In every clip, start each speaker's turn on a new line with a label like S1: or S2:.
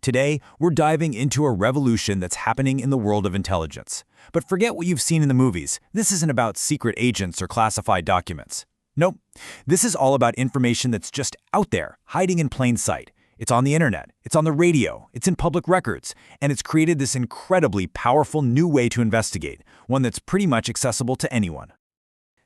S1: Today, we're diving into a revolution that's happening in the world of intelligence. But forget what you've seen in the movies. This isn't about secret agents or classified documents. Nope. This is all about information that's just out there, hiding in plain sight. It's on the internet, it's on the radio, it's in public records, and it's created this incredibly powerful new way to investigate, one that's pretty much accessible to anyone.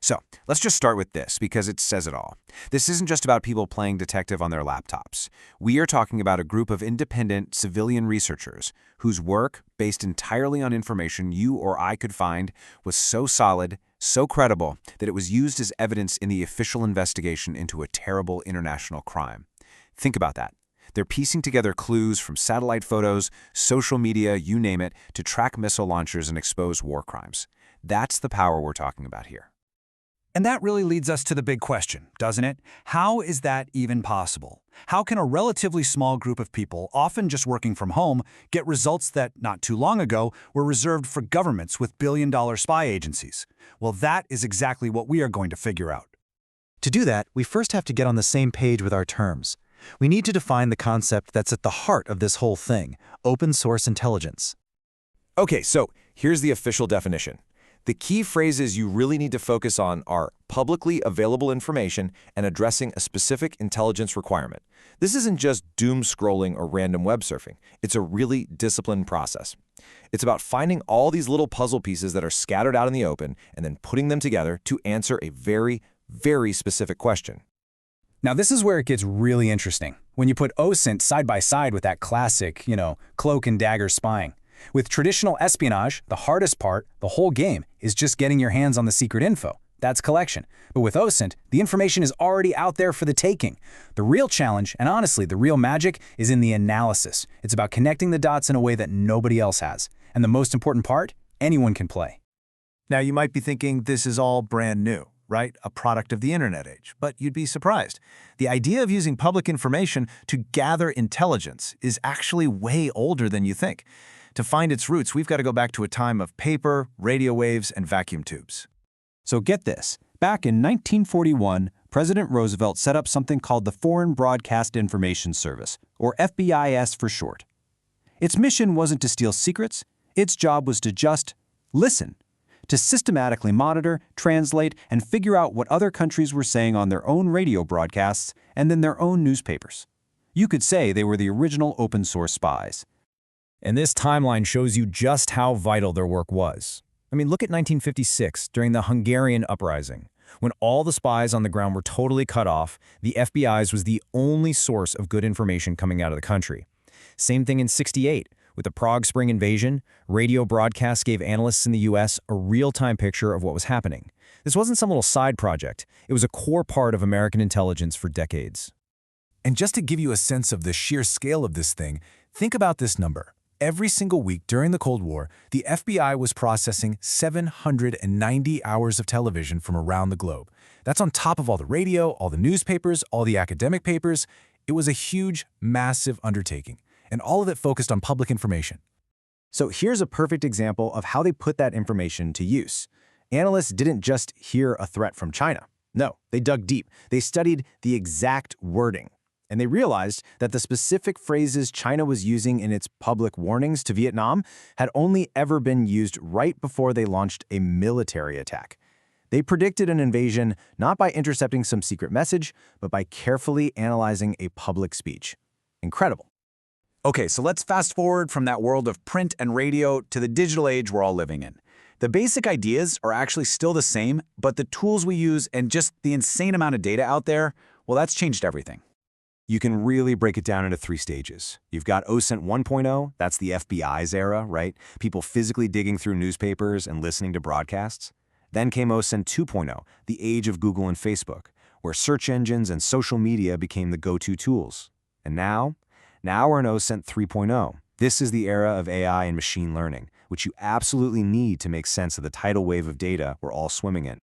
S2: So, let's just start with this, because it says it all. This isn't just about people playing detective on their laptops. We are talking about a group of independent civilian researchers whose work, based entirely on information you or I could find, was so solid, so credible, that it was used as evidence in the official investigation into a terrible international crime. Think about that. They're piecing together clues from satellite photos, social media, you name it, to track missile launchers and expose war crimes. That's the power we're talking about here.
S3: And that really leads us to the big question, doesn't it? How is that even possible? How can a relatively small group of people, often just working from home, get results that, not too long ago, were reserved for governments with billion-dollar spy agencies? Well, that is exactly what we are going to figure out.
S4: To do that, we first have to get on the same page with our terms. We need to define the concept that's at the heart of this whole thing, open source intelligence.
S5: Okay, so here's the official definition. The key phrases you really need to focus on are publicly available information and addressing a specific intelligence requirement. This isn't just doom scrolling or random web surfing. It's a really disciplined process. It's about finding all these little puzzle pieces that are scattered out in the open and then putting them together to answer a very, very specific question.
S3: Now, this is where it gets really interesting, when you put OSINT side by side with that classic, cloak and dagger spying. With traditional espionage, the hardest part, the whole game, is just getting your hands on the secret info. That's collection. But with OSINT, the information is already out there for the taking. The real challenge, and honestly, the real magic, is in the analysis. It's about connecting the dots in a way that nobody else has. And the most important part, anyone can play.
S6: Now, you might be thinking this is all brand new, right? A product of the internet age. But you'd be surprised. The idea of using public information to gather intelligence is actually way older than you think. To find its roots, we've got to go back to a time of paper, radio waves, and vacuum tubes.
S3: So get this. Back in 1941, President Roosevelt set up something called the Foreign Broadcast Information Service, or FBIS for short. Its mission wasn't to steal secrets. Its job was to just listen, to systematically monitor, translate, and figure out what other countries were saying on their own radio broadcasts and then their own newspapers. You could say they were the original open-source spies.
S1: And this timeline shows you just how vital their work was. I mean, look at 1956, during the Hungarian uprising. When all the spies on the ground were totally cut off, the FBI's was the only source of good information coming out of the country. Same thing in '68. With the Prague Spring invasion, radio broadcasts gave analysts in the US a real-time picture of what was happening. This wasn't some little side project. It was a core part of American intelligence for decades.
S7: And just to give you a sense of the sheer scale of this thing, think about this number. Every single week during the Cold War, the FBI was processing 790 hours of television from around the globe. That's on top of all the radio, all the newspapers, all the academic papers. It was a huge, massive undertaking, and all of it focused on public information.
S4: So here's a perfect example of how they put that information to use. Analysts didn't just hear a threat from China. No, they dug deep. They studied the exact wording. And they realized that the specific phrases China was using in its public warnings to Vietnam had only ever been used right before they launched a military attack. They predicted an invasion not by intercepting some secret message, but by carefully analyzing a public speech. Incredible.
S3: Okay, so let's fast forward from that world of print and radio to the digital age we're all living in. The basic ideas are actually still the same, but the tools we use and just the insane amount of data out there, well, that's changed everything.
S2: You can really break it down into 3 stages. You've got OSINT 1.0, that's the FBI's era, right? People physically digging through newspapers and listening to broadcasts. Then came OSINT 2.0, the age of Google and Facebook, where search engines and social media became the go-to tools. And now we're in OSINT 3.0. This is the era of AI and machine learning, which you absolutely need to make sense of the tidal wave of data we're all swimming in.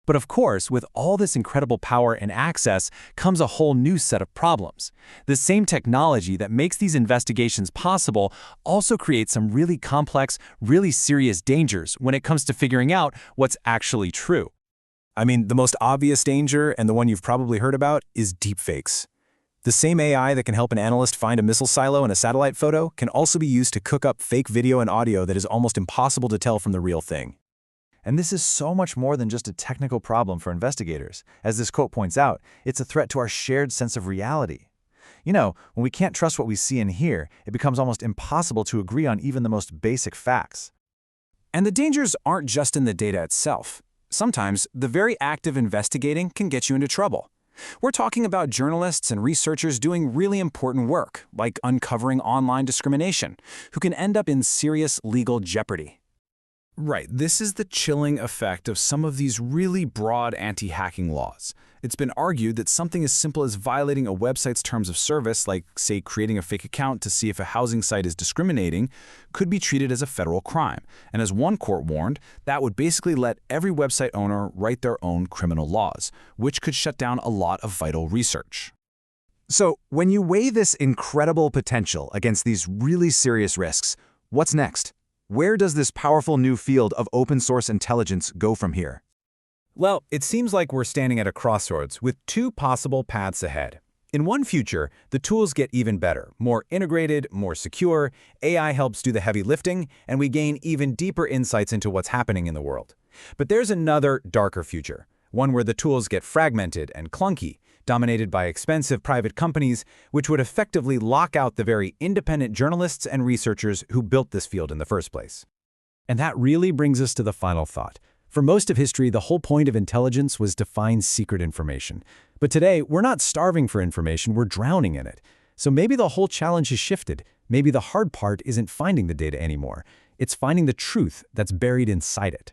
S1: But of course, with all this incredible power and access comes a whole new set of problems. The same technology that makes these investigations possible also creates some really complex, really serious dangers when it comes to figuring out what's actually true.
S7: I mean, the most obvious danger, and the one you've probably heard about, is deepfakes.
S4: The same AI that can help an analyst find a missile silo in a satellite photo can also be used to cook up fake video and audio that is almost impossible to tell from the real thing.
S1: And this is so much more than just a technical problem for investigators. As this quote points out, it's a threat to our shared sense of reality. You know, when we can't trust what we see and hear, it becomes almost impossible to agree on even the most basic facts.
S3: And the dangers aren't just in the data itself. Sometimes, the very act of investigating can get you into trouble. We're talking about journalists and researchers doing really important work, like uncovering online discrimination, who can end up in serious legal jeopardy. Right, this is the chilling effect of some of these really broad anti-hacking laws. It's been argued that something as simple as violating a website's terms of service, like, say, creating a fake account to see if a housing site is discriminating, could be treated as a federal crime. And as one court warned, that would basically let every website owner write their own criminal laws, which could shut down a lot of vital research.
S4: So, when you weigh this incredible potential against these really serious risks, what's next? Where does this powerful new field of open-source intelligence go from here?
S1: Well, it seems like we're standing at a crossroads with two possible paths ahead. In one future, the tools get even better, more integrated, more secure, AI helps do the heavy lifting, and we gain even deeper insights into what's happening in the world. But there's another, darker future, one where the tools get fragmented and clunky, dominated by expensive private companies, which would effectively lock out the very independent journalists and researchers who built this field in the first place. And that really brings us to the final thought. For most of history, the whole point of intelligence was to find secret information. But today, we're not starving for information, we're drowning in it. So maybe the whole challenge has shifted. Maybe the hard part isn't finding the data anymore. It's finding the truth that's buried inside it.